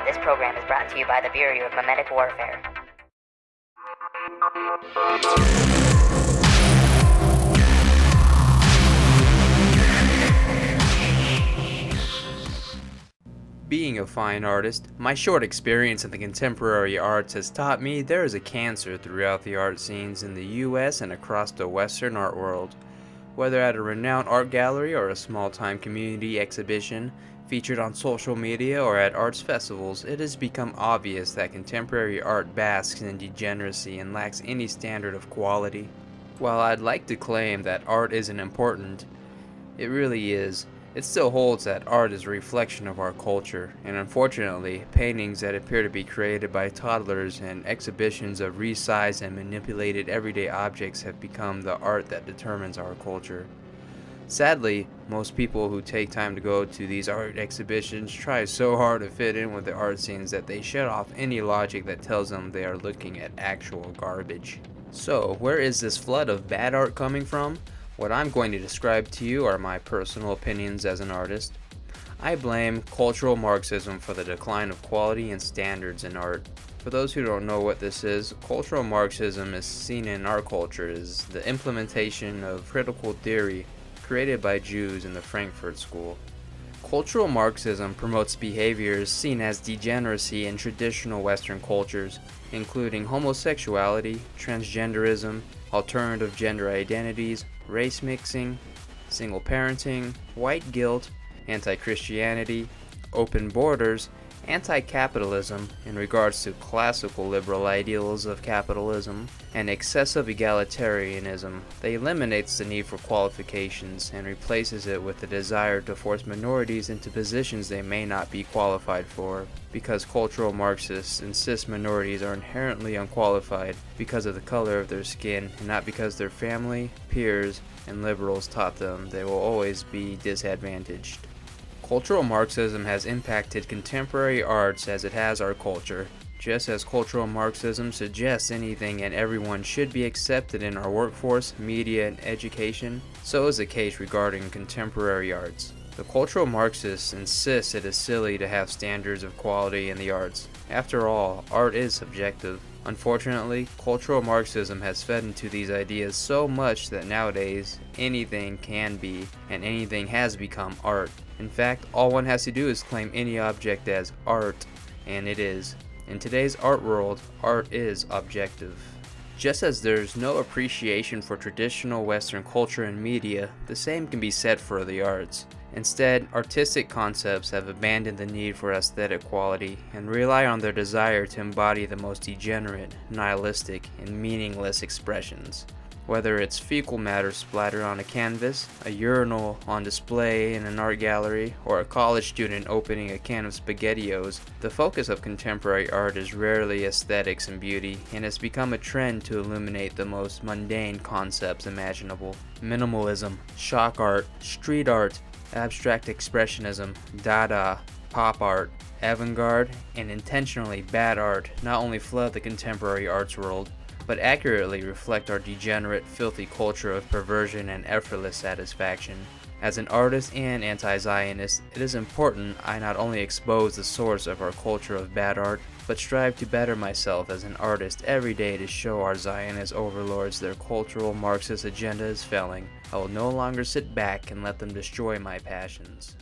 This program is brought to you by the Bureau of Memetic Warfare. Being a fine artist, my short experience in the contemporary arts has taught me there is a cancer throughout the art scenes in the US and across the Western art world. Whether at a renowned art gallery or a small-time community exhibition, featured on social media or at arts festivals, it has become obvious that contemporary art basks in degeneracy and lacks any standard of quality. While I'd like to claim that art isn't important, it really is. It still holds that art is a reflection of our culture, and unfortunately, paintings that appear to be created by toddlers and exhibitions of resized and manipulated everyday objects have become the art that determines our culture. Sadly, most people who take time to go to these art exhibitions try so hard to fit in with the art scenes that they shut off any logic that tells them they are looking at actual garbage. So, where is this flood of bad art coming from? What I'm going to describe to you are my personal opinions as an artist. I blame cultural Marxism for the decline of quality and standards in art. For those who don't know what this is, cultural Marxism is seen in our culture as the implementation of critical theory created by Jews in the Frankfurt School. Cultural Marxism promotes behaviors seen as degeneracy in traditional Western cultures, including homosexuality, transgenderism, alternative gender identities, race mixing, single parenting, white guilt, anti-Christianity, open borders, anti-capitalism in regards to classical liberal ideals of capitalism, and excessive egalitarianism. They eliminates the need for qualifications and replaces it with the desire to force minorities into positions they may not be qualified for, because cultural Marxists insist minorities are inherently unqualified because of the color of their skin and not because their family, peers, and liberals taught them they will always be disadvantaged. Cultural Marxism has impacted contemporary arts as it has our culture. Just as cultural Marxism suggests anything and everyone should be accepted in our workforce, media, and education, so is the case regarding contemporary arts. The cultural Marxists insist it is silly to have standards of quality in the arts. After all, art is subjective. Unfortunately, cultural Marxism has fed into these ideas so much that nowadays anything can be and anything has become art. In fact, all one has to do is claim any object as art, and it is. In today's art world, art is objective. Just as there's no appreciation for traditional Western culture and media, the same can be said for the arts. Instead, artistic concepts have abandoned the need for aesthetic quality and rely on their desire to embody the most degenerate, nihilistic, and meaningless expressions. Whether it's fecal matter splattered on a canvas, a urinal on display in an art gallery, or a college student opening a can of SpaghettiOs, the focus of contemporary art is rarely aesthetics and beauty, and has become a trend to illuminate the most mundane concepts imaginable. Minimalism, shock art, street art, abstract expressionism, Dada, pop art, avant-garde, and intentionally bad art not only flood the contemporary arts world, but accurately reflect our degenerate, filthy culture of perversion and effortless satisfaction. As an artist and anti-Zionist, it is important I not only expose the source of our culture of bad art, but strive to better myself as an artist every day to show our Zionist overlords their cultural Marxist agenda is failing. I will no longer sit back and let them destroy my passions.